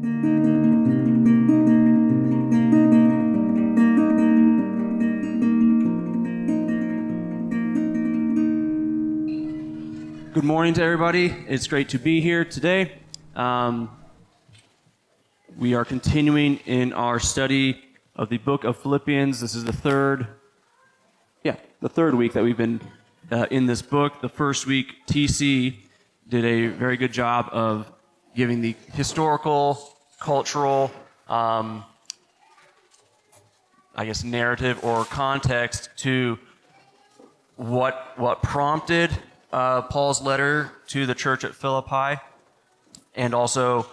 Good morning to everybody. It's great to be here today. We are continuing in our study of the book of Philippians. This is the third week that we've been in this book. The first week, TC did a very good job of giving the historical, cultural, narrative or context to what prompted Paul's letter to the church at Philippi, and also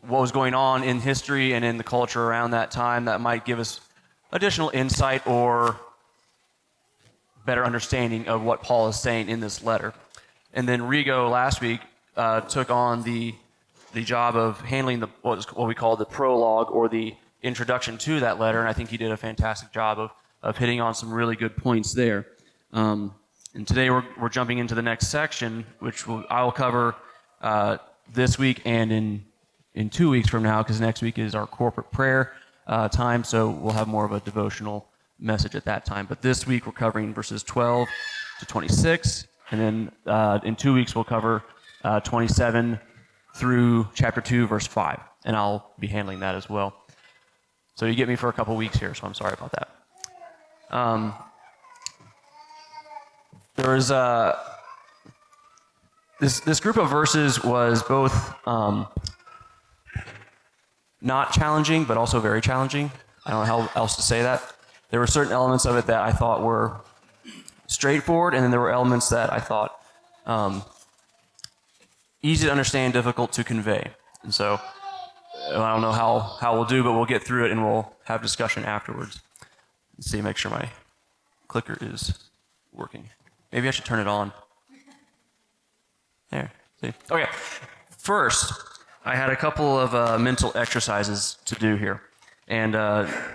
what was going on in history and in the culture around that time that might give us additional insight or better understanding of what Paul is saying in this letter. And then Rigo last week took on the job of handling what we call the prologue or the introduction to that letter, and I think he did a fantastic job of hitting on some really good points there. And today we're jumping into the next section, which I will cover this week and in 2 weeks from now, because next week is our corporate prayer time, so we'll have more of a devotional message at that time. But this week we're covering verses 12 to 26, and then in 2 weeks we'll cover 27 through chapter 2, verse 5, and I'll be handling that as well. So you get me for a couple weeks here, so I'm sorry about that. There was this group of verses was both not challenging, but also very challenging. I don't know how else to say that. There were certain elements of it that I thought were straightforward, and then there were elements that I thought easy to understand, difficult to convey. And so I don't know how we'll do, but we'll get through it and we'll have discussion afterwards. Let's see, make sure my clicker is working. Maybe I should turn it on. There, see? Okay, first, I had a couple of mental exercises to do here. And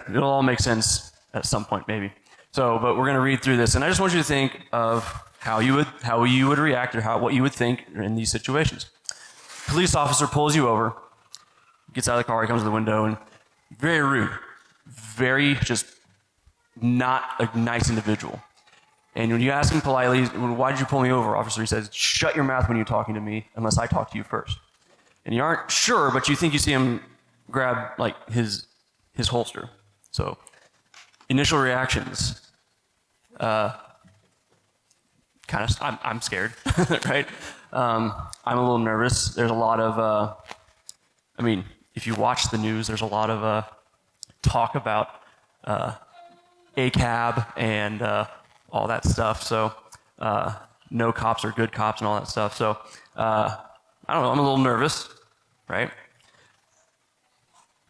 it'll all make sense at some point, maybe. But we're going to read through this. And I just want you to think of how you would react or what you would think in these situations. Police officer pulls you over, gets out of the car, he comes to the window, and very rude. Very just not a nice individual. And when you ask him politely, why did you pull me over, officer? He says, shut your mouth when you're talking to me unless I talk to you first. And you aren't sure, but you think you see him grab like his holster. So initial reactions, I'm scared, right? I'm a little nervous. There's a lot of, if you watch the news, there's a lot of talk about ACAB and all that stuff. So no cops are good cops and all that stuff. So I don't know, I'm a little nervous, right?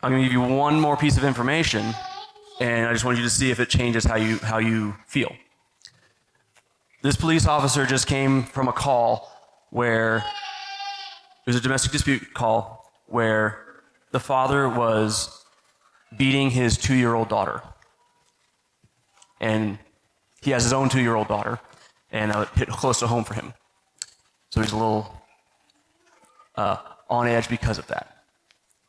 I'm going to give you one more piece of information, and I just want you to see if it changes how you feel. This police officer just came from a call where it was a domestic dispute call where the father was beating his 2-year-old daughter. And he has his own 2-year-old daughter, and it hit close to home for him. So he's a little on edge because of that.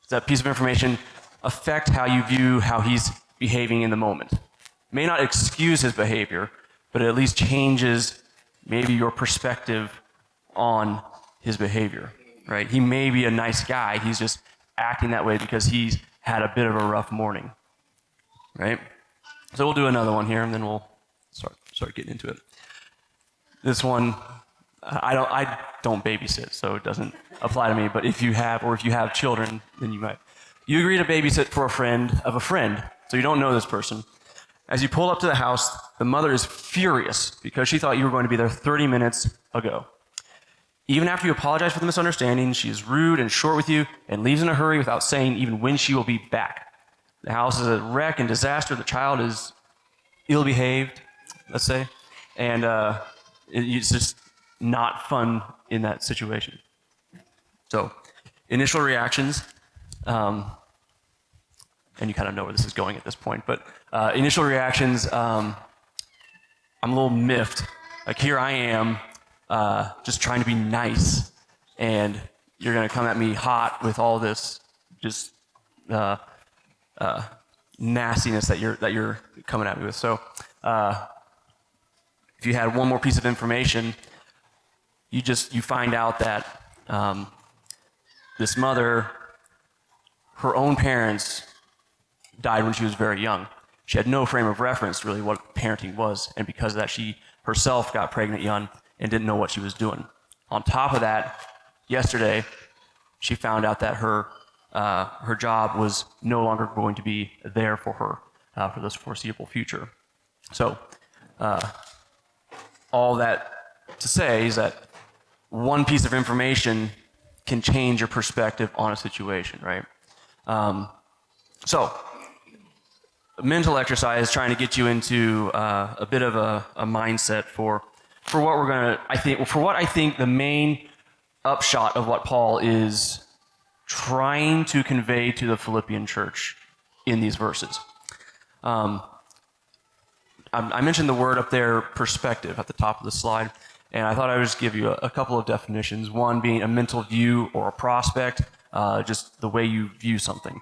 Does that piece of information affect how you view how he's behaving in the moment? May not excuse his behavior, but it at least changes maybe your perspective on his behavior, right? He may be a nice guy. He's just acting that way because he's had a bit of a rough morning, right? So we'll do another one here, and then we'll start getting into it. This one, I don't babysit, so it doesn't apply to me. But if you have children, then you might. You agree to babysit for a friend of a friend, so you don't know this person. As you pull up to the house, the mother is furious because she thought you were going to be there 30 minutes ago. Even after you apologize for the misunderstanding, she is rude and short with you and leaves in a hurry without saying even when she will be back. The house is a wreck and disaster. The child is ill-behaved, let's say, and it's just not fun in that situation. So, initial reactions, and you kind of know where this is going at this point, but initial reactions, I'm a little miffed. Like, here I am, just trying to be nice, and you're going to come at me hot with all this just nastiness that you're coming at me with. So if you had one more piece of information, you find out that this mother, her own parents died when she was very young. She had no frame of reference really what parenting was, and because of that, she herself got pregnant young and didn't know what she was doing. On top of that, yesterday, she found out that her job was no longer going to be there for her for this foreseeable future. So, all that to say is that one piece of information can change your perspective on a situation, right? So, a mental exercise trying to get you into a bit of a mindset for what we're gonna, for what I think the main upshot of what Paul is trying to convey to the Philippian church in these verses. I mentioned the word up there, perspective, at the top of the slide, and I thought I would just give you a couple of definitions. One being a mental view or a prospect, just the way you view something.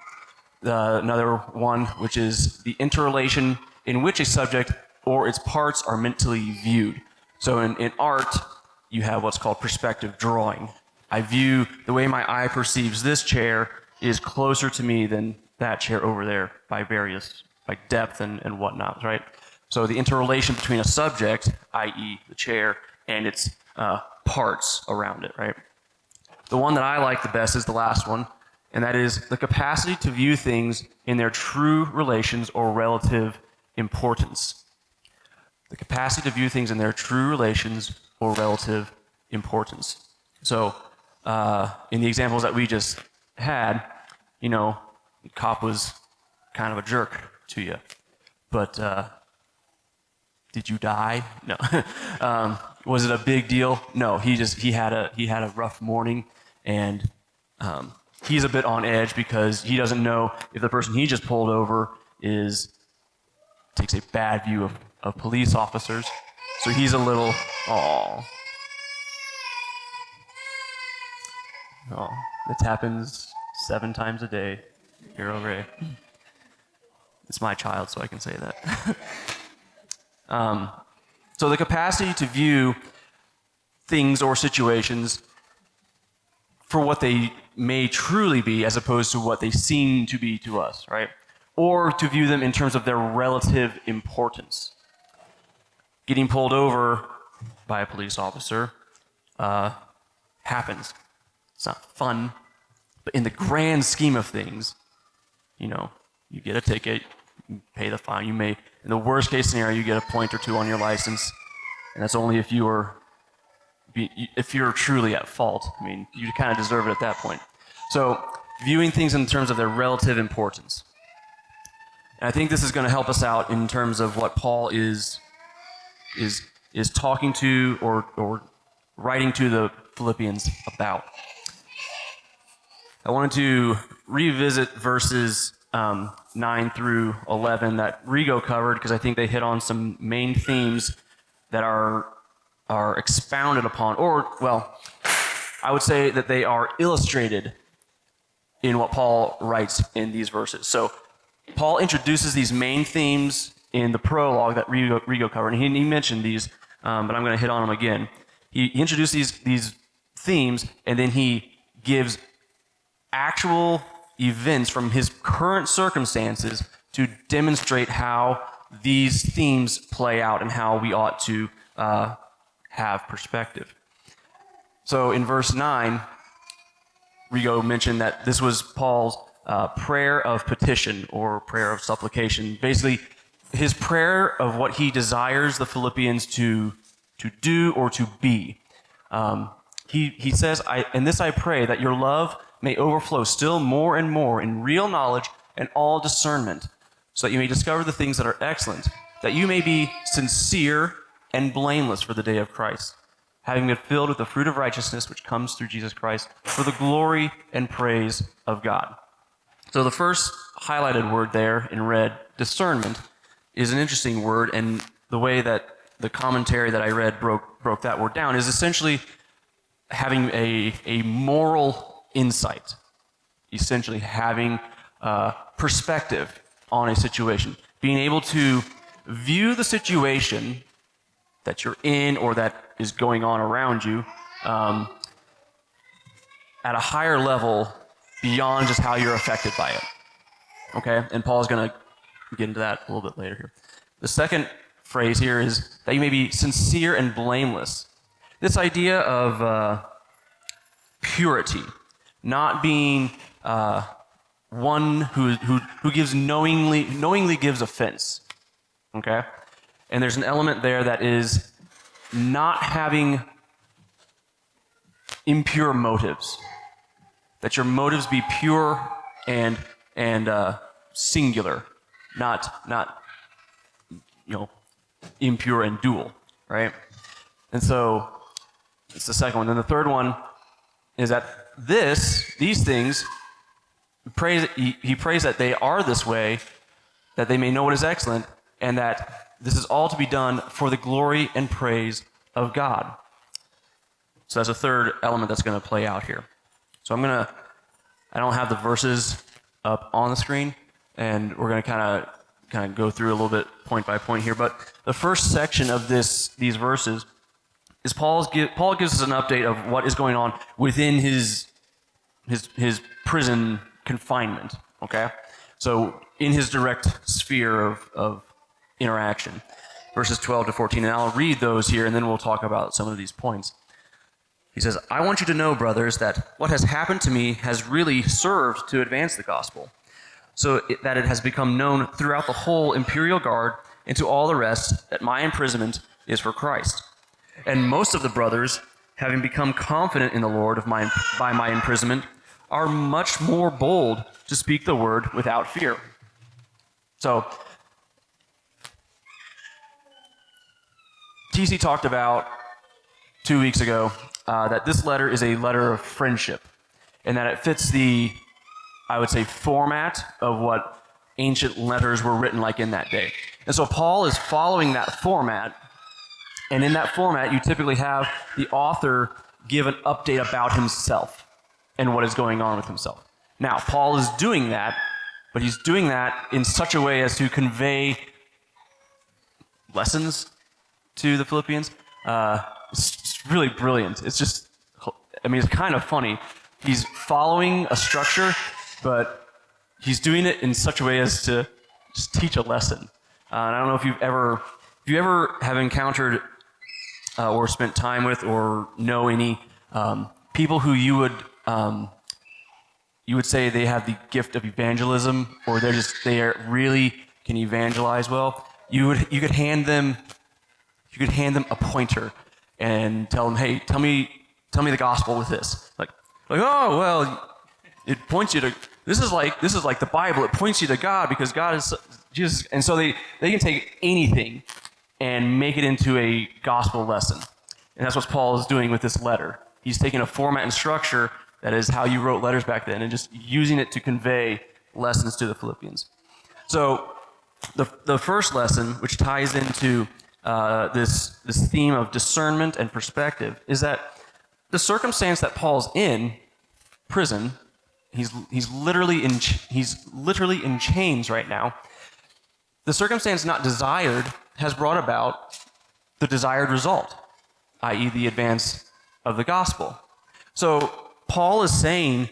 Another one, which is the interrelation in which a subject or its parts are mentally viewed. So in art, you have what's called perspective drawing. I view the way my eye perceives this chair is closer to me than that chair over there by depth and whatnot, right? So the interrelation between a subject, i.e. the chair, and its parts around it, right? The one that I like the best is the last one, and that is the capacity to view things in their true relations or relative importance. The capacity to view things in their true relations or relative importance. So, in the examples that we just had, the cop was kind of a jerk to you, but did you die? No. Was it a big deal? No. He had a rough morning, and he's a bit on edge because he doesn't know if the person he just pulled over takes a bad view of police officers. So he's a little, oh, this happens 7 times a day. Hero Ray. It's my child, so I can say that. So the capacity to view things or situations for what they may truly be as opposed to what they seem to be to us, right? Or to view them in terms of their relative importance. Getting pulled over by a police officer happens. It's not fun, but in the grand scheme of things, you get a ticket, you pay the fine, in the worst case scenario, you get a point or 2 on your license, and that's only if you're truly at fault. I mean, you kind of deserve it at that point. So, viewing things in terms of their relative importance. And I think this is going to help us out in terms of what Paul is talking to or writing to the Philippians about. I wanted to revisit verses 9 through 11 that Rigo covered because I think they hit on some main themes that are expounded upon, I would say that they are illustrated in what Paul writes in these verses. So Paul introduces these main themes in the prologue that Rigo covered, and he mentioned these, but I'm going to hit on them again. He introduced these themes, and then he gives actual events from his current circumstances to demonstrate how these themes play out and how we ought to have perspective. So in verse 9, Rigo mentioned that this was Paul's prayer of petition or prayer of supplication. Basically, his prayer of what he desires the Philippians to do or to be. He says, "In this I pray, that your love may overflow still more and more in real knowledge and all discernment, so that you may discover the things that are excellent, that you may be sincere and blameless for the day of Christ, having been filled with the fruit of righteousness which comes through Jesus Christ, for the glory and praise of God." So the first highlighted word there in red, discernment, is an interesting word, and the way that the commentary that I read broke that word down is essentially having a moral insight. essentially having perspective on a situation, being able to view the situation that you're in or that is going on around you at a higher level beyond just how you're affected by it. Okay? And Paul's going to get into that a little bit later here. The second phrase here is that you may be sincere and blameless. This idea of purity, not being one who gives knowingly gives offense. Okay? And there's an element there that is not having impure motives. That your motives be pure and singular, not impure and dual, right? And so it's the second one. Then the third one is that these things, he prays that they are this way, that they may know what is excellent, and that this is all to be done for the glory and praise of God. So that's a third element that's going to play out here. So I don't have the verses up on the screen, and we're going to kind of go through a little bit point by point here. But the first section of these verses is Paul gives us an update of what is going on within his prison confinement. Okay, so in his direct sphere of interaction, verses 12 to 14, and I'll read those here, and then we'll talk about some of these points. He says, "I want you to know, brothers, that what has happened to me has really served to advance the gospel, so that it has become known throughout the whole imperial guard and to all the rest that my imprisonment is for Christ. And most of the brothers, having become confident in the Lord by my imprisonment, are much more bold to speak the word without fear." So, TC talked about 2 weeks ago that this letter is a letter of friendship, and that it fits the, I would say, format of what ancient letters were written like in that day. And so Paul is following that format, and in that format you typically have the author give an update about himself and what is going on with himself. Now, Paul is doing that, but he's doing that in such a way as to convey lessons to the Philippians. It's really brilliant. It's kind of funny. He's following a structure, but he's doing it in such a way as to just teach a lesson. And I don't know if you ever have encountered or spent time with or know any people who you would say they have the gift of evangelism, or they really can evangelize well. You could hand them a pointer and tell them, "Hey, tell me the gospel with this." Like, "Oh, well, it points you to this is like the Bible. It points you to God because God is Jesus." And so they can take anything and make it into a gospel lesson. And that's what Paul is doing with this letter. He's taking a format and structure that is how you wrote letters back then and just using it to convey lessons to the Philippians. So the first lesson, which ties into this theme of discernment and perspective, is that the circumstance that Paul's in, prison, he's literally in chains right now. The circumstance not desired has brought about the desired result, i.e. the advance of the gospel. So Paul is saying,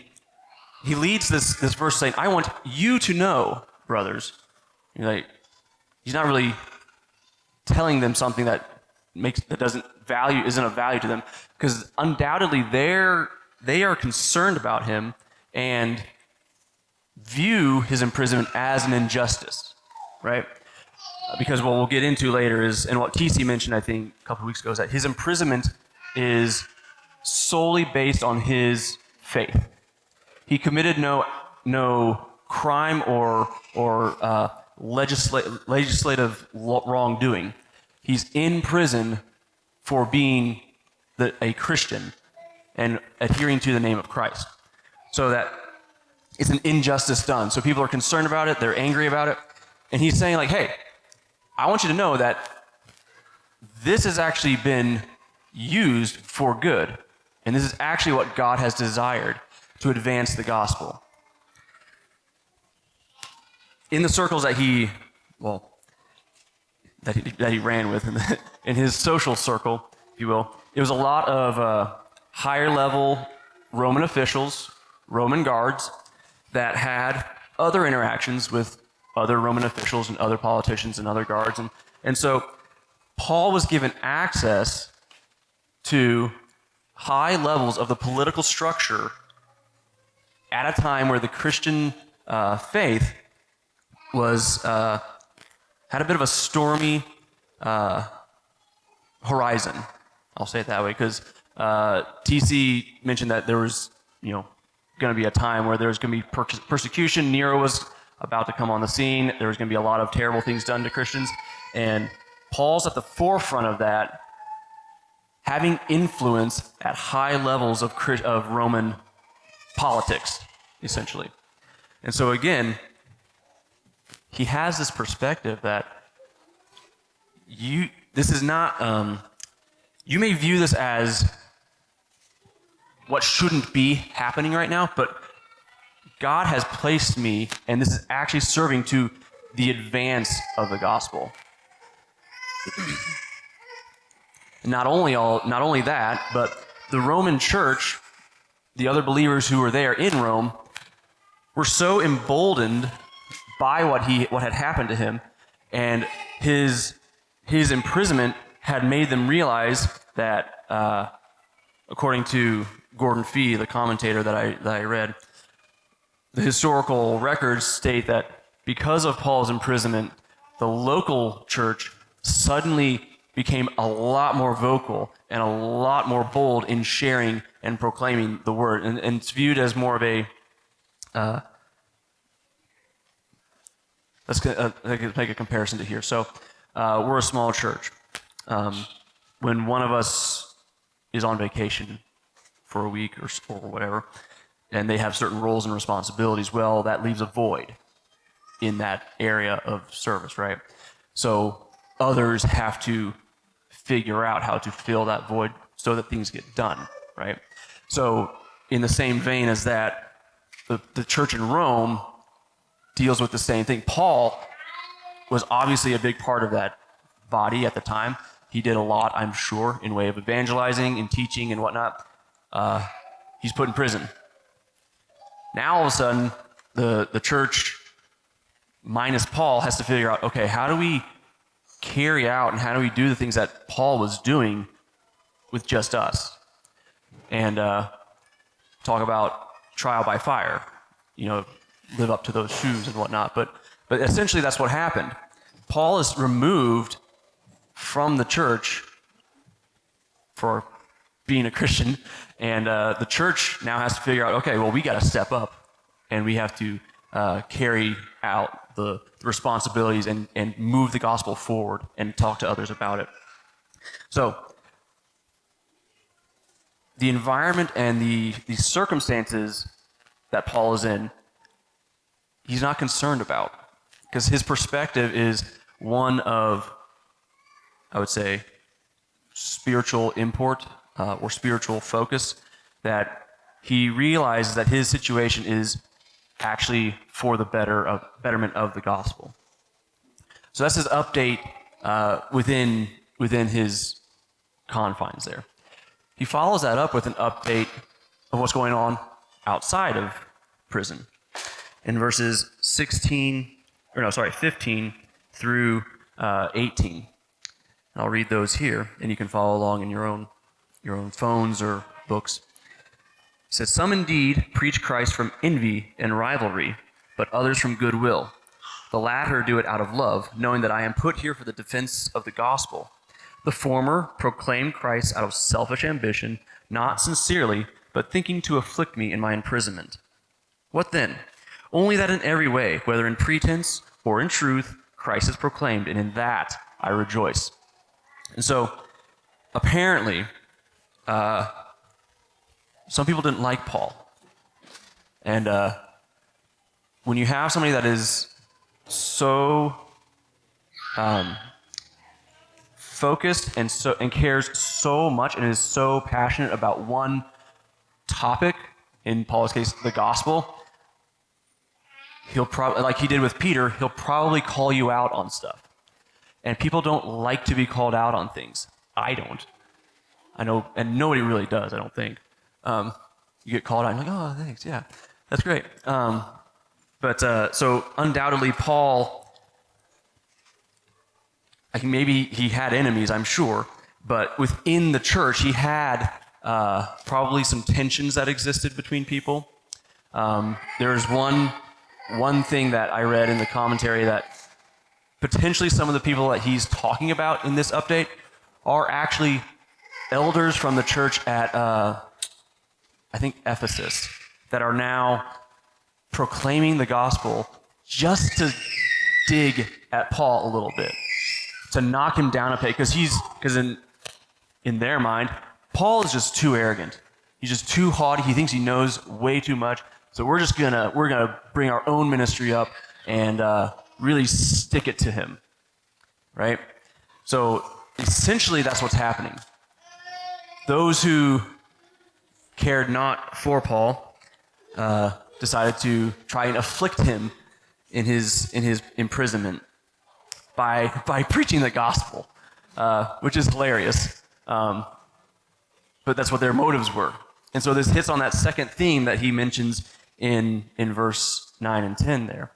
he leads this verse saying, "I want you to know, brothers." He's not really telling them something that isn't of value to them, because undoubtedly they are concerned about him and view his imprisonment as an injustice, right? Because what we'll get into later is, and what TC mentioned I think a couple of weeks ago, is that his imprisonment is solely based on his faith. He committed no crime or legislative wrongdoing. He's in prison for being a Christian and adhering to the name of Christ. So that it's an injustice done. So people are concerned about it, they're angry about it, and he's saying like, "Hey, I want you to know that this has actually been used for good, and this is actually what God has desired to advance the gospel." in the circles that he ran with, in his social circle, if you will, it was a lot of higher level Roman officials, Roman guards, that had other interactions with other Roman officials and other politicians and other guards. And so Paul was given access to high levels of the political structure at a time where the Christian faith was had a bit of a stormy horizon. I'll say it that way, because TC mentioned that there was, going to be a time where there was going to be persecution. Nero was about to come on the scene. There was going to be a lot of terrible things done to Christians, and Paul's at the forefront of that, having influence at high levels of Roman politics, essentially. And so again, he has this perspective that this is not, you may view this as what shouldn't be happening right now, but God has placed me, and this is actually serving to the advance of the gospel. Not only that, but the Roman church, the other believers who were there in Rome, were so emboldened by what had happened to him, and his imprisonment had made them realize that, according to Gordon Fee, the commentator that I read, the historical records state that because of Paul's imprisonment, the local church suddenly became a lot more vocal and a lot more bold in sharing and proclaiming the word. And it's viewed as more of a, let's make a comparison to here. So we're a small church. When one of us is on vacation for a week or whatever, and they have certain roles and responsibilities, well, that leaves a void in that area of service, right? So others have to figure out how to fill that void so that things get done, right? So in the same vein as that, the church in Rome deals with the same thing. Paul was obviously a big part of that body at the time. He did a lot, I'm sure, in way of evangelizing and teaching and whatnot. He's put in prison. Now, all of a sudden, the church, minus Paul, has to figure out, okay, how do we carry out and how do we do the things that Paul was doing with just us? And talk about trial by fire, live up to those shoes and whatnot. But essentially that's what happened. Paul is removed from the church for being a Christian, and the church now has to figure out, okay, well, we got to step up and we have to carry out the responsibilities and move the gospel forward and talk to others about it. So the environment and the circumstances that Paul is in, he's not concerned about, because his perspective is one of, I would say, spiritual import or spiritual focus, that he realizes that his situation is actually for the betterment of the gospel. So that's his update within his confines there. He follows that up with an update of what's going on outside of prison in verses 15 through 18. And I'll read those here, and you can follow along in your own phones or books. It says, "Some indeed preach Christ from envy and rivalry, but others from goodwill. The latter do it out of love, knowing that I am put here for the defense of the gospel. The former proclaim Christ out of selfish ambition, not sincerely, but thinking to afflict me in my imprisonment. What then? Only that in every way, whether in pretense or in truth, Christ is proclaimed, and in that I rejoice." And so, apparently, some people didn't like Paul. And when you have somebody that is so focused and cares so much and is so passionate about one topic, in Paul's case, the gospel, he'll probably, like he did with Peter, he'll probably call you out on stuff. And people don't like to be called out on things. I don't. I know, and nobody really does, I don't think. You get called out, and you're like, oh, thanks, yeah, that's great. So undoubtedly, Paul, maybe he had enemies, I'm sure, but within the church, he had probably some tensions that existed between people. There's one thing that I read in the commentary that potentially some of the people that he's talking about in this update are actually elders from the church at, I think, Ephesus, that are now proclaiming the gospel just to dig at Paul a little bit, to knock him down a peg, because in their mind, Paul is just too arrogant. He's just too haughty. He thinks he knows way too much. So we're gonna bring our own ministry up and really stick it to him, right? So essentially, that's what's happening. Those who cared not for Paul decided to try and afflict him in his imprisonment by preaching the gospel, which is hilarious. But that's what their motives were. And so this hits on that second theme that he mentions in verse 9 and 10 there,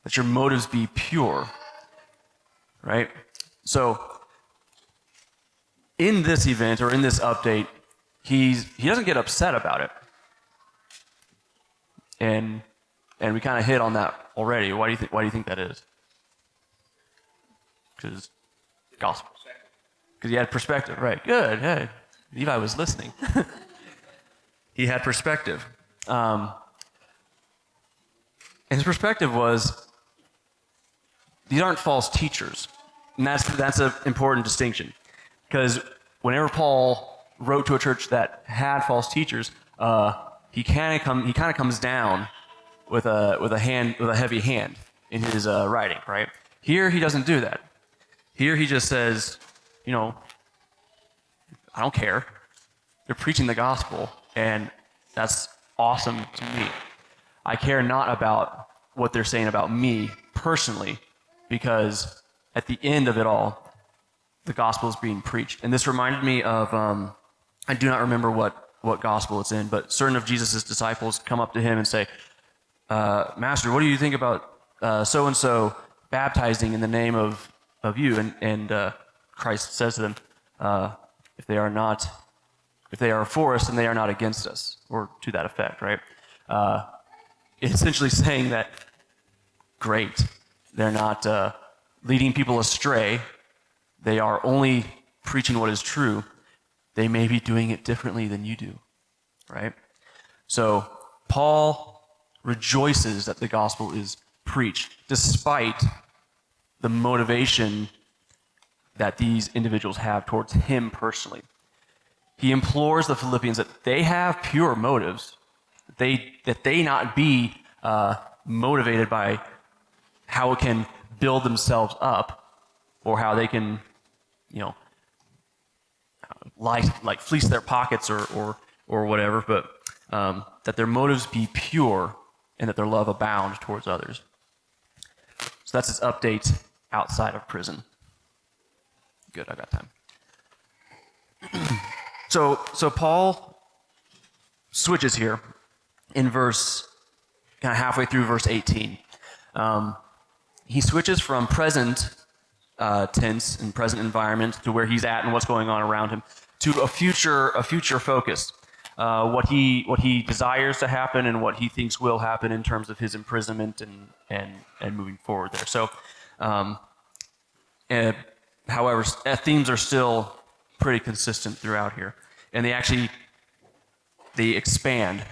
that your motives be pure, right? So in this event or in this update, he doesn't get upset about it. And we kind of hit on that already. Why do you think that is? Because gospel. Because he had perspective, right? Good. Hey, Levi was listening. He had perspective. And his perspective was, these aren't false teachers. And that's an important distinction. Because whenever Paul wrote to a church that had false teachers, he kind of comes down with a heavy hand in his writing, right? Here he doesn't do that. Here he just says, I don't care. They're preaching the gospel, and that's awesome to me. I care not about what they're saying about me personally, because at the end of it all, the gospel is being preached. And this reminded me of, I do not remember what gospel it's in, but certain of Jesus' disciples come up to him and say, Master, what do you think about so-and-so baptizing in the name of you? And Christ says to them, if they are for us, then they are not against us, or to that effect, right? Essentially saying that, great, they're not leading people astray. They are only preaching what is true. They may be doing it differently than you do, right? So Paul rejoices that the gospel is preached, despite the motivation that these individuals have towards him personally. He implores the Philippians that they have pure motives, that they not be motivated by how it can build themselves up, or how they can, like fleece their pockets or whatever, but that their motives be pure and that their love abound towards others. So that's his update outside of prison. Good, I got time. So Paul switches here in kind of halfway through verse 18. He switches from present tense and present environment to where he's at and what's going on around him to a future focus. What he desires to happen and what he thinks will happen in terms of his imprisonment and moving forward there. So, however, themes are still pretty consistent throughout here, and they expand.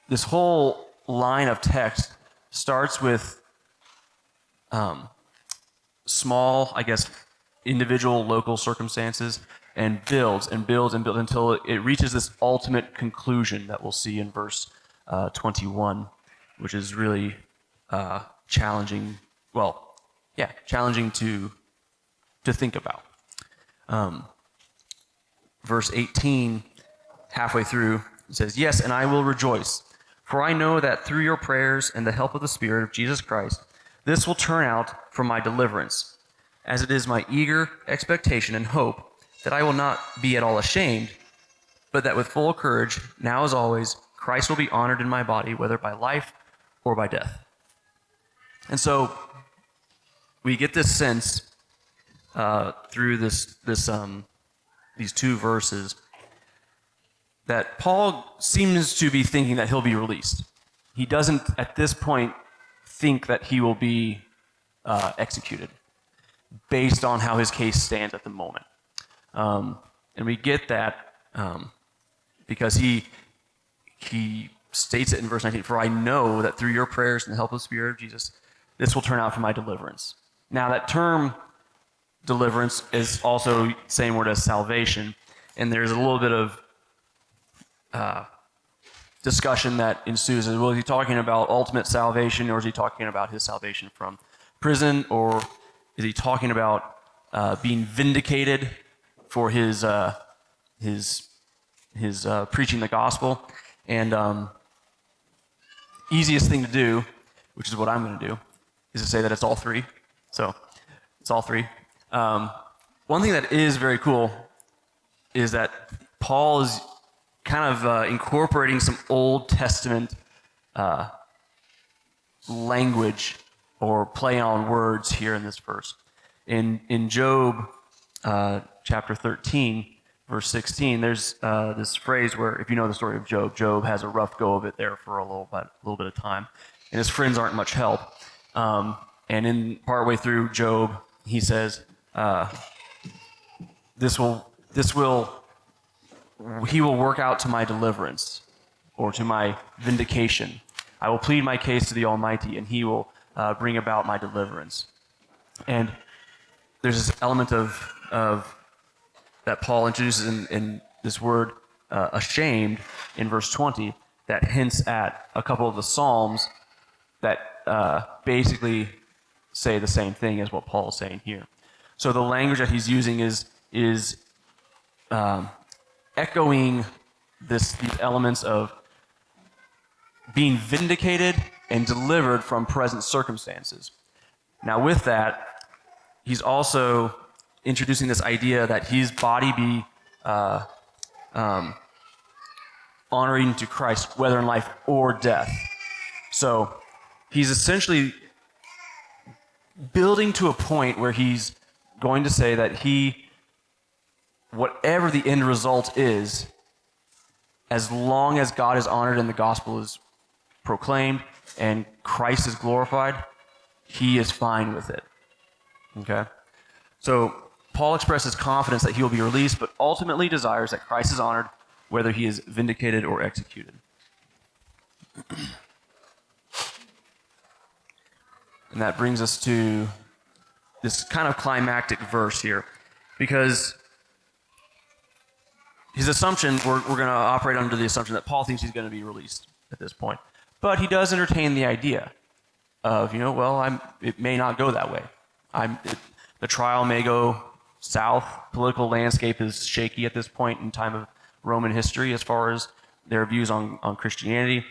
This whole line of text starts with small, I guess, individual local circumstances, and builds until it reaches this ultimate conclusion that we'll see in verse 21, which is really challenging. Well, yeah, challenging to think about. Verse 18, halfway through, it says, "Yes, and I will rejoice, For I know that through your prayers and the help of the Spirit of Jesus Christ, this will turn out for my deliverance, as it is my eager expectation and hope that I will not be at all ashamed, but that with full courage, now as always, Christ will be honored in my body, whether by life or by death. And so we get this sense through these two verses that Paul seems to be thinking that he'll be released. He doesn't, at this point, think that he will be executed based on how his case stands at the moment. And we get that because he states it in verse 19, for I know that through your prayers and the help of the Spirit of Jesus, this will turn out for my deliverance. Now that term deliverance is also the same word as salvation, and there's a little bit of discussion that ensues. Well, is he talking about ultimate salvation, or is he talking about his salvation from prison, or is he talking about being vindicated for his preaching the gospel? And easiest thing to do, which is what I'm going to do, is to say that it's all three. So it's all three. One thing that is very cool is that Paul is kind of incorporating some Old Testament language or play on words here in this verse. In Job chapter 13, verse 16, there's this phrase where, if you know the story of Job, Job has a rough go of it there for a little bit of time, and his friends aren't much help. And in partway through Job, he says, he will work out to my deliverance, or to my vindication. I will plead my case to the Almighty, and he will bring about my deliverance. And there's this element of that Paul introduces in this word ashamed in verse 20 that hints at a couple of the Psalms that basically say the same thing as what Paul is saying here. So the language that he's using is echoing these elements of being vindicated and delivered from present circumstances. Now with that, he's also introducing this idea that his body be honoring to Christ, whether in life or death. So he's essentially building to a point where he's going to say that whatever the end result is, as long as God is honored and the gospel is proclaimed and Christ is glorified, he is fine with it. Okay? So Paul expresses confidence that he will be released, but ultimately desires that Christ is honored, whether he is vindicated or executed. And that brings us to this kind of climactic verse here, because his assumption, we're going to operate under the assumption that Paul thinks he's going to be released at this point. But he does entertain the idea of, it may not go that way. The trial may go south. Political landscape is shaky at this point in time of Roman history as far as their views on Christianity.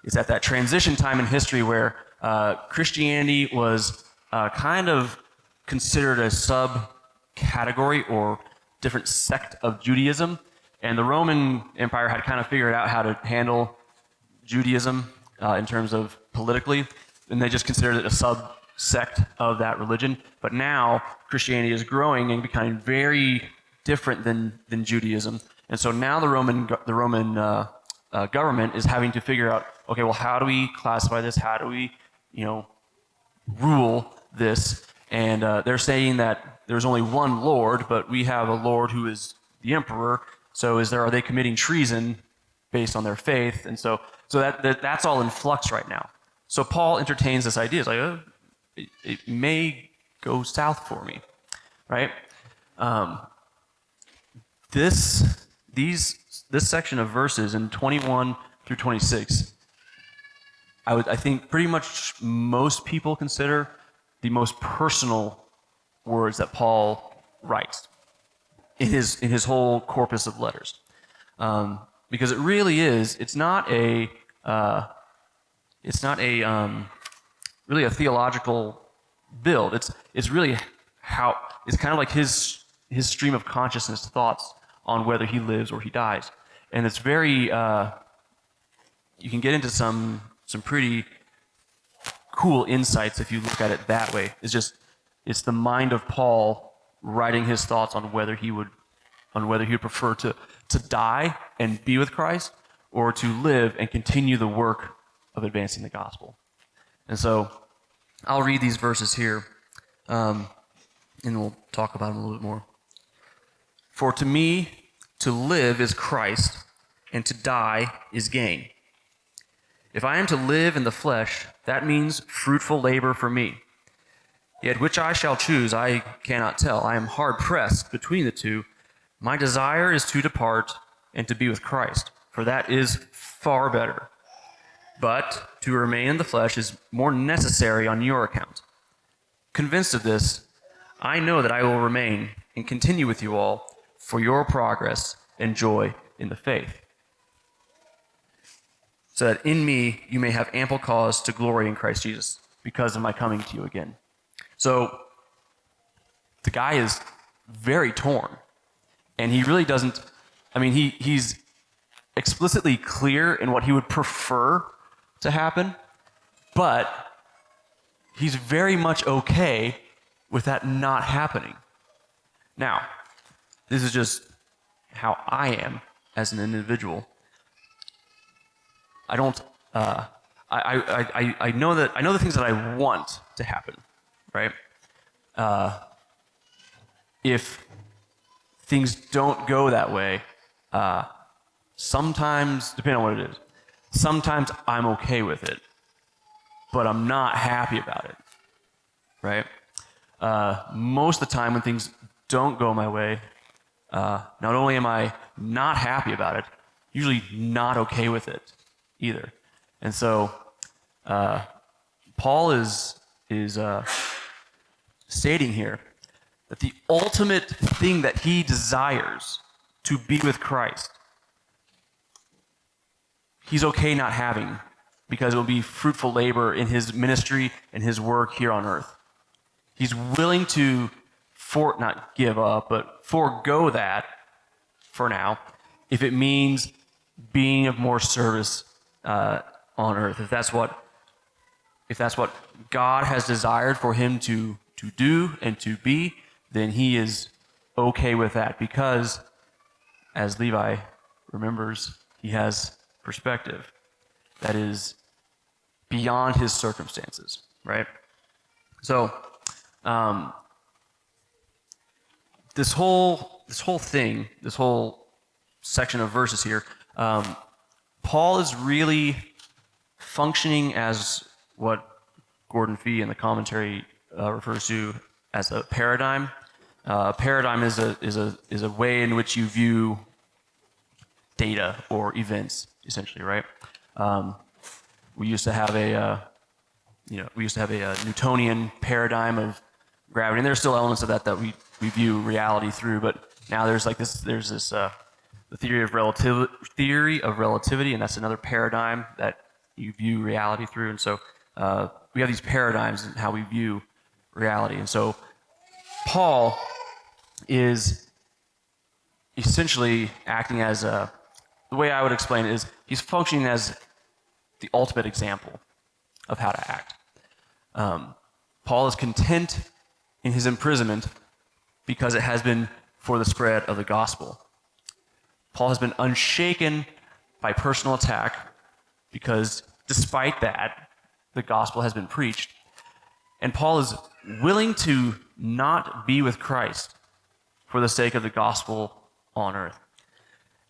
It's at that transition time in history where Christianity was kind of considered a subcategory or different sect of Judaism, and the Roman Empire had kind of figured out how to handle Judaism in terms of politically, and they just considered it a subsect of that religion. But now Christianity is growing and becoming very different than Judaism, and so now the Roman government is having to figure out, okay, well, how do we classify this? How do we, rule this? And they're saying that there's only one Lord, but we have a Lord who is the emperor. So are they committing treason based on their faith? And so that's all in flux right now. So Paul entertains this idea. It's like, it may go south for me, right? This section of verses in 21 through 26, I think pretty much most people consider the most personal words that Paul writes in his whole corpus of letters, because it really is. It's not a it's not a really a theological build. It's really how it's kind of like his stream of consciousness thoughts on whether he lives or he dies, and it's very you can get into some pretty cool insights if you look at it that way. It's the mind of Paul writing his thoughts on whether he would prefer to die and be with Christ, or to live and continue the work of advancing the gospel. And so I'll read these verses here, and we'll talk about them a little bit more. For to me, to live is Christ, and to die is gain. If I am to live in the flesh, that means fruitful labor for me. Yet which I shall choose, I cannot tell. I am hard pressed between the two. My desire is to depart and to be with Christ, for that is far better. But to remain in the flesh is more necessary on your account. Convinced of this, I know that I will remain and continue with you all for your progress and joy in the faith, so that in me you may have ample cause to glory in Christ Jesus because of my coming to you again. So the guy is very torn, and he really doesn't, he's explicitly clear in what he would prefer to happen, but he's very much okay with that not happening. Now, this is just how I am as an individual. I don't. I know the things that I want to happen, right? If things don't go that way, sometimes, depending on what it is, sometimes I'm okay with it, but I'm not happy about it, right? Most of the time when things don't go my way, not only am I not happy about it, usually not okay with it either. And so Paul is stating here that the ultimate thing that he desires, to be with Christ, he's okay not having, because it will be fruitful labor in his ministry and his work here on earth. He's willing to not give up, but forego that for now, if it means being of more service on earth. If that's what God has desired for him to do and to be, then he is okay with that, because, as Levi remembers, he has perspective that is beyond his circumstances, right? So this whole section of verses here, Paul is really functioning as what Gordon Fee in the commentary refers to as a paradigm. Paradigm is a way in which you view data or events, essentially, right? We used to have a Newtonian paradigm of gravity, and there's still elements of that we view reality through. But now there's the theory of relativity, and that's another paradigm that you view reality through. And so we have these paradigms in how we view reality. And so Paul is essentially acting as the way I would explain it is he's functioning as the ultimate example of how to act. Paul is content in his imprisonment because it has been for the spread of the gospel. Paul has been unshaken by personal attack because despite that, the gospel has been preached. And Paul is willing to not be with Christ for the sake of the gospel on earth.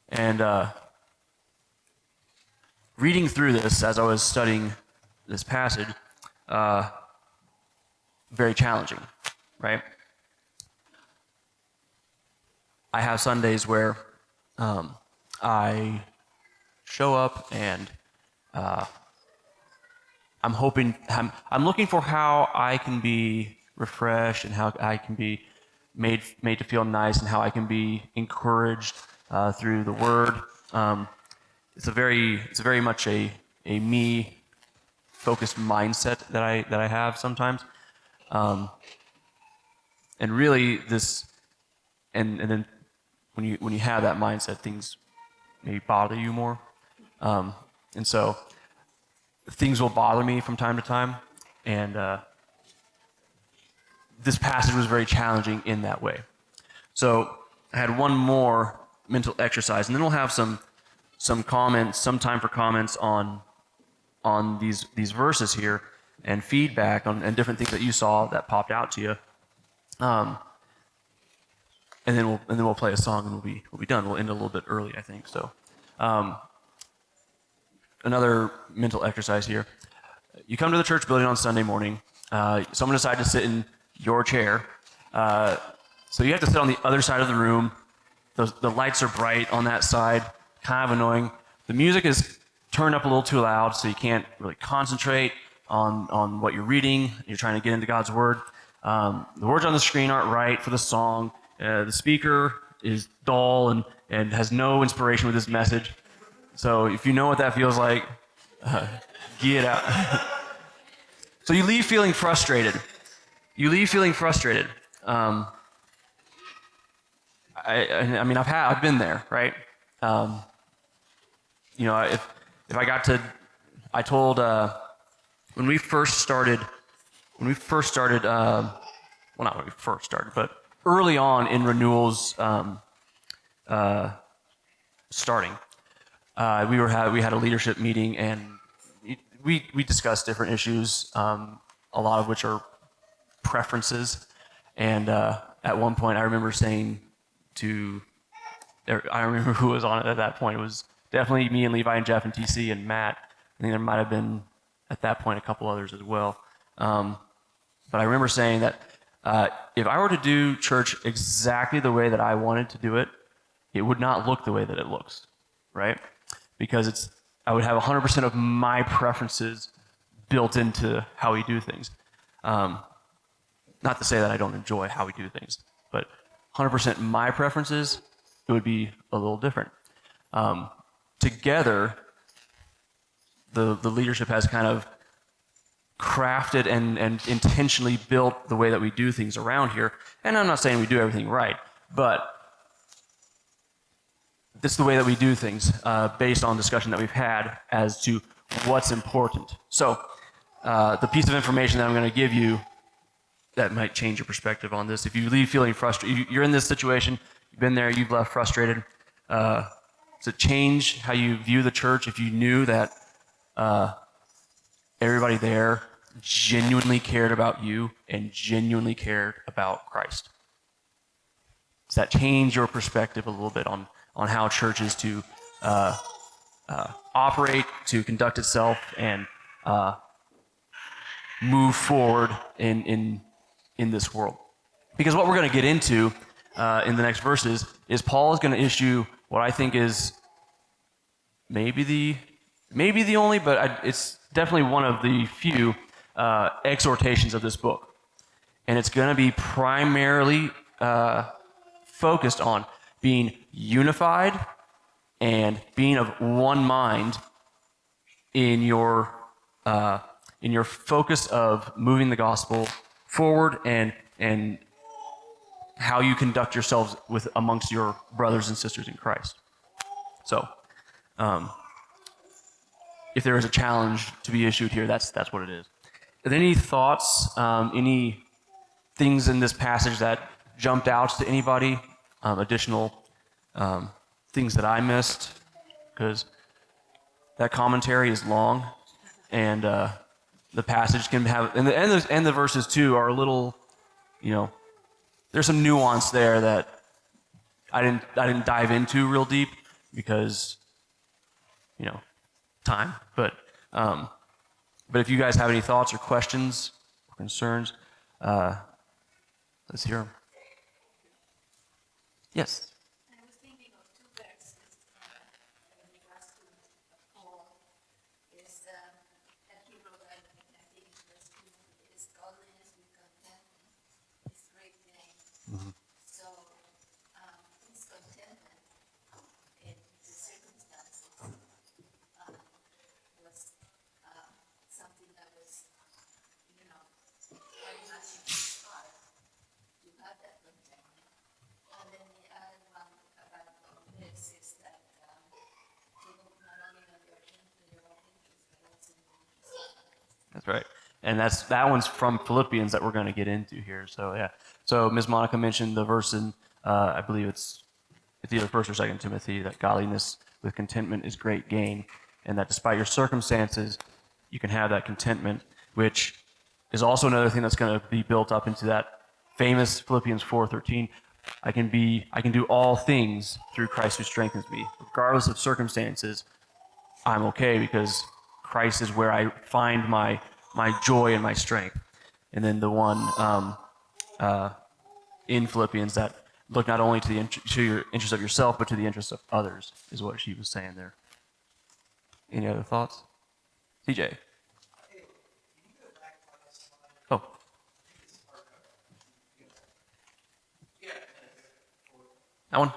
And reading through this as I was studying this passage, very challenging, right? I have Sundays where I show up and I'm looking for how I can be refreshed and how I can be made to feel nice and how I can be encouraged through the Word. It's very much a me focused mindset that I have sometimes. And really and then when you have that mindset, things maybe bother you more. And so things will bother me from time to time. And this passage was very challenging in that way. So I had one more mental exercise, and then we'll have some comments, some time for comments on these verses here and feedback and different things that you saw that popped out to you. And then we'll play a song and we'll be done. We'll end a little bit early, I think. So another mental exercise here. You come to the church building on Sunday morning. Someone decided to sit in your chair. So you have to sit on the other side of the room. The lights are bright on that side, kind of annoying. The music is turned up a little too loud, so you can't really concentrate on what you're reading. You're trying to get into God's Word. The words on the screen aren't right for the song. The speaker is dull and has no inspiration with his message. So if you know what that feels like, get out. So you leave feeling frustrated. I mean, I've been there, right? If I got to, I told when we first started, well, not when we first started, but early on in renewals starting, we had a leadership meeting, and we discussed different issues, a lot of which are preferences. And at one point, I remember saying I remember who was on it at that point. It was definitely me and Levi and Jeff and TC and Matt. I think there might have been at that point a couple others as well. But I remember saying that if I were to do church exactly the way that I wanted to do it, it would not look the way that it looks, right? Because I would have 100% of my preferences built into how we do things. Not to say that I don't enjoy how we do things, but 100% my preferences, it would be a little different. Together, the leadership has kind of crafted and intentionally built the way that we do things around here. And I'm not saying we do everything right, but this is the way that we do things based on discussion that we've had as to what's important. So the piece of information that I'm going to give you that might change your perspective on this. If you leave feeling frustrated, you're in this situation, you've been there, you've left frustrated. Does it change how you view the church if you knew that everybody there genuinely cared about you and genuinely cared about Christ? Does that change your perspective a little bit on how church is to operate, to conduct itself, and move forward in this world? Because what we're going to get into in the next verses is Paul is going to issue what I think is maybe the only, but it's definitely one of the few exhortations of this book. And it's going to be primarily focused on being unified and being of one mind in your focus of moving the gospel forward and how you conduct yourselves amongst your brothers and sisters in Christ. So, if there is a challenge to be issued here, that's what it is. Are there any thoughts, any things in this passage that jumped out to anybody? Additional things that I missed? Because that commentary is long, and the passage can have, and the verses too are a little, there's some nuance there that I didn't dive into real deep because, time. But if you guys have any thoughts or questions or concerns, let's hear them. Yes. I was thinking of two verses in regards to Paul. Is that he wrote, I think, verse 2, is godliness with contentment is great gain. Mm-hmm. So, his contentment in the circumstances was something That's right. And that one's from Philippians that we're going to get into here. So yeah. So Ms. Monica mentioned the verse in I believe it's either 1st or 2nd Timothy, that godliness with contentment is great gain, and that despite your circumstances, you can have that contentment, which is also another thing that's going to be built up into that famous Philippians 4:13. I can do all things through Christ who strengthens me. Regardless of circumstances, I'm okay because Christ is where I find my joy and my strength. And then the one in Philippians that look not only to your interest of yourself, but to the interest of others, is what she was saying there. Any other thoughts? CJ? Oh. That one?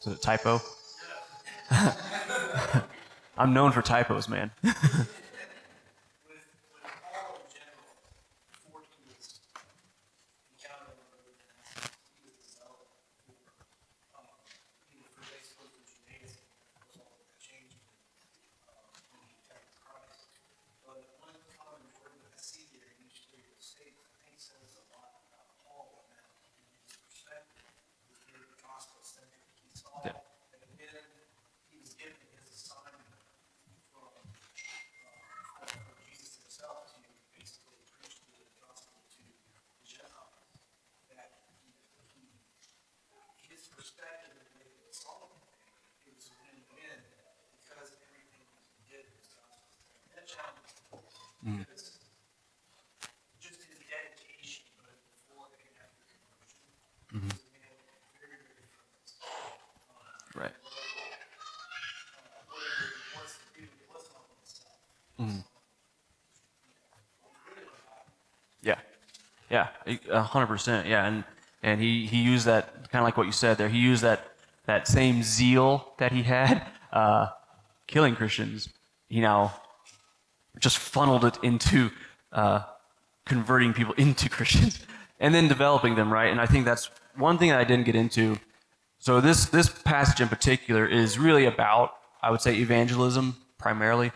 Is it a typo? I'm known for typos, man. Right. Yeah. Yeah. 100%. Yeah. And he used that, kind of like what you said there. He used that same zeal that he had killing Christians. He now just funneled it into converting people into Christians and then developing them, right? And I think that's one thing that I didn't get into. So this passage in particular is really about, I would say, evangelism primarily.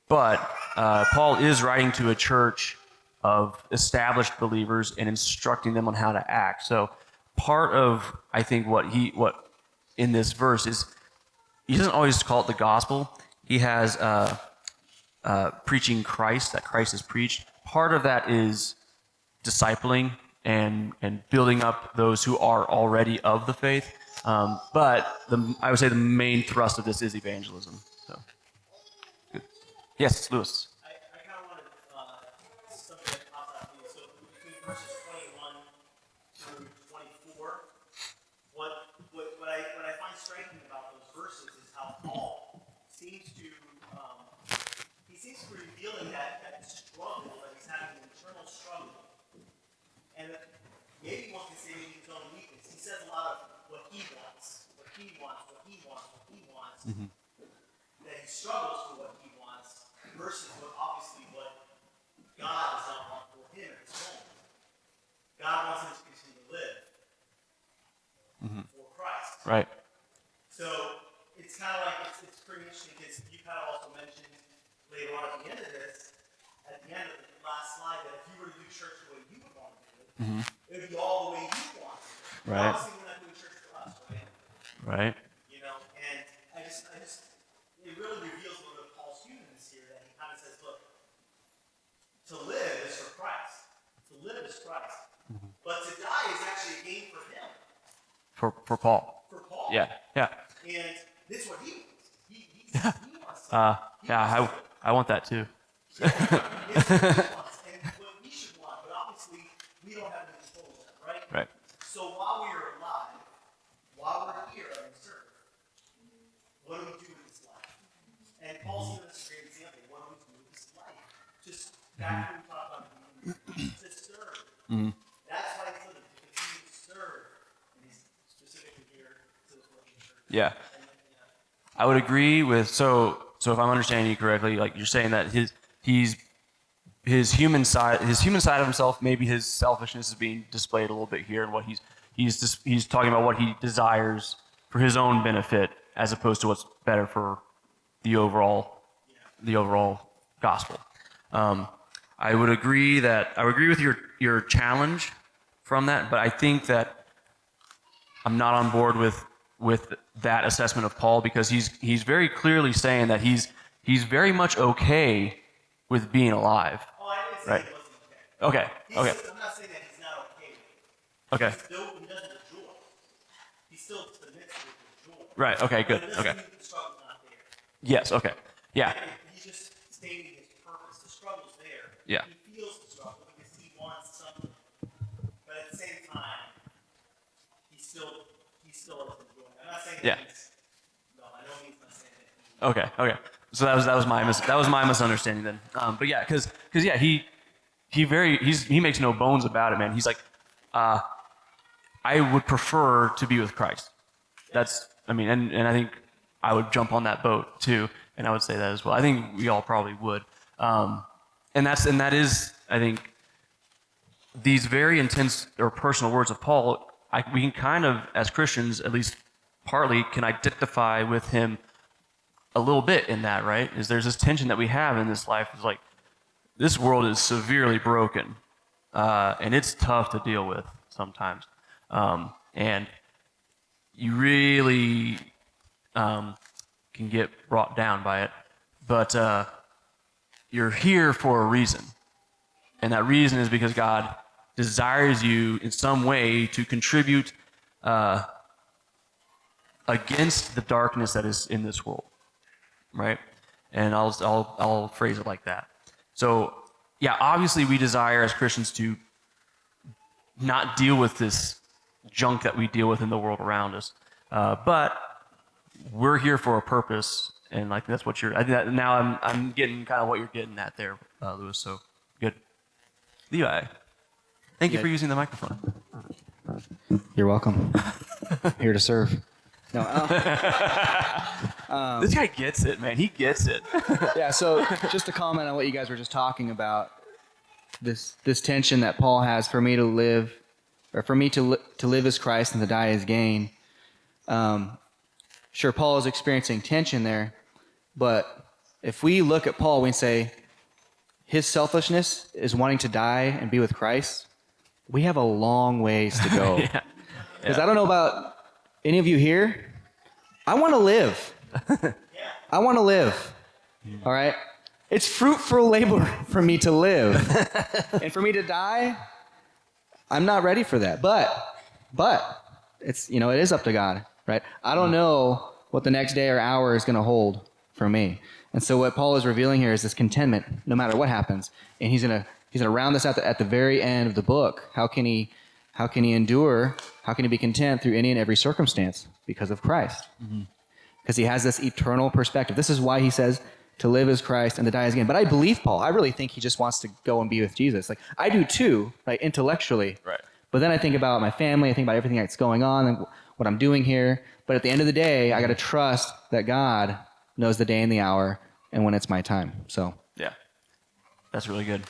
But Paul is writing to a church of established believers and instructing them on how to act. So part of, I think, what in this verse is, he doesn't always call it the gospel. He has preaching Christ, that Christ is preached. Part of that is discipling and building up those who are already of the faith. But I would say the main thrust of this is evangelism. So, good. Yes, Lewis. I kind of wanted something that pops out for you. So between verses 21 through 24, what I find striking about those verses is how Paul seems to be revealing that struggle, that he's having an internal struggle. And maybe one can say maybe his own weakness. He says a lot of what he wants. Mm-hmm. That he struggles for what he wants versus what God does not want for him at this moment. God wants him to continue to live for Christ. Right. So it's kind of like, it's pretty interesting because you kind of also mentioned later on at the end of this, at the end of the last slide, that if you were to do church the way you would want to do it, it would be all the way you want to do it. Right. Obviously, we're not doing church for us, right? Right. You know, and I just, it really reveals a little bit of Paul's humanness here, that he kind of says, look, to live is for Christ. To live is Christ. But to die is actually a gain for him. For Paul. For Paul. Yeah. Yeah. And this is what he wants. He wants to. I want that too. It's what he wants, and what we should want, but obviously we don't have any control of that, right? Right. So while we are alive, while we're here on this earth, what do we do with this life? And Paul's giving us a great example. What do we do with this life? Just back when we talked about to serve. That's why he's living, to continue to serve, and he's specifically here to the Philippian church. Yeah. I would agree with, so if I'm understanding you correctly, like you're saying that his human side of himself, maybe his selfishness is being displayed a little bit here, and what he's talking about what he desires for his own benefit, as opposed to what's better for the overall gospel. I would agree with your challenge from that, but I think that I'm not on board with that assessment of Paul, because he's very clearly saying that he's very much okay with being alive. Oh, I didn't say Right. he wasn't okay. Okay. I'm not saying that he's not okay with it. Okay. He doesn't enjoy it. He still submits to it with joy. Right. Okay. Good. But it doesn't Okay. mean the struggle's not there. Yes. Okay. Yeah. He's just stating his purpose. The struggle's there. Yeah. He feels the struggle because he wants something. But at the same time, he still is enjoying it. I'm not saying that Yeah. no, I know he's not saying that. Okay. Okay. So that was my misunderstanding then. But yeah, because yeah, he makes no bones about it, man. He's like, I would prefer to be with Christ. And I think I would jump on that boat too, and I would say that as well. I think we all probably would. And that is, I think, these very intense or personal words of Paul, we can kind of, as Christians, at least partly, can identify with him a little bit in that, right? Is there's this tension that we have in this life. Is like, this world is severely broken, and it's tough to deal with sometimes. And you really can get brought down by it. But you're here for a reason. And that reason is because God desires you in some way to contribute against the darkness that is in this world, right? And I'll phrase it like that. So, yeah, obviously we desire as Christians to not deal with this junk that we deal with in the world around us. But we're here for a purpose, and like that's what now I'm getting kind of what you're getting at there, Lewis. So good, Levi. Thank you for using the microphone. You're welcome. Here to serve. No. This guy gets it, man. He gets it. Yeah. So just to comment on what you guys were just talking about, this tension that Paul has for me to live, or for me to live as Christ and to die as gain. Sure, Paul is experiencing tension there, but if we look at Paul, we say his selfishness is wanting to die and be with Christ. We have a long ways to go. Because I don't know about any of you here. I want to live. I want to live. All right? It's fruitful labor for me to live. And for me to die, I'm not ready for that. But it's, it is up to God, right? I don't know what the next day or hour is going to hold for me. And so what Paul is revealing here is this contentment, no matter what happens. And he's going to round this out at the very end of the book. How can he endure? How can he be content through any and every circumstance? Because of Christ. Because he has this eternal perspective. This is why he says to live as Christ and to die as gain. But I believe Paul. I really think he just wants to go and be with Jesus. Like I do too, right? Intellectually. Right. But then I think about my family. I think about everything that's going on and what I'm doing here. But at the end of the day, I got to trust that God knows the day and the hour and when it's my time. So Yeah, that's really good.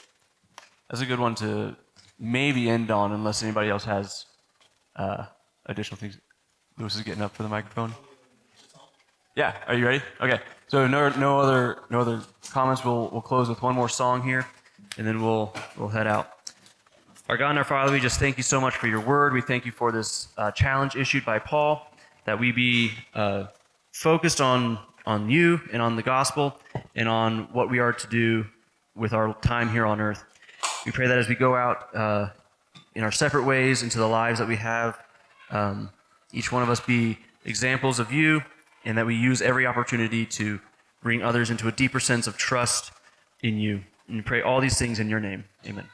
That's a good one to maybe end on, unless anybody else has additional things. Lewis is getting up for the microphone. Yeah, are you ready? Okay. So no other comments. We'll close with one more song here, and then we'll head out. Our God and our Father, we just thank you so much for your word. We thank you for this challenge issued by Paul, that we be focused on you and on the gospel and on what we are to do with our time here on earth. We pray that as we go out in our separate ways into the lives that we have, each one of us be examples of you, and that we use every opportunity to bring others into a deeper sense of trust in you. And we pray all these things in your name. Amen.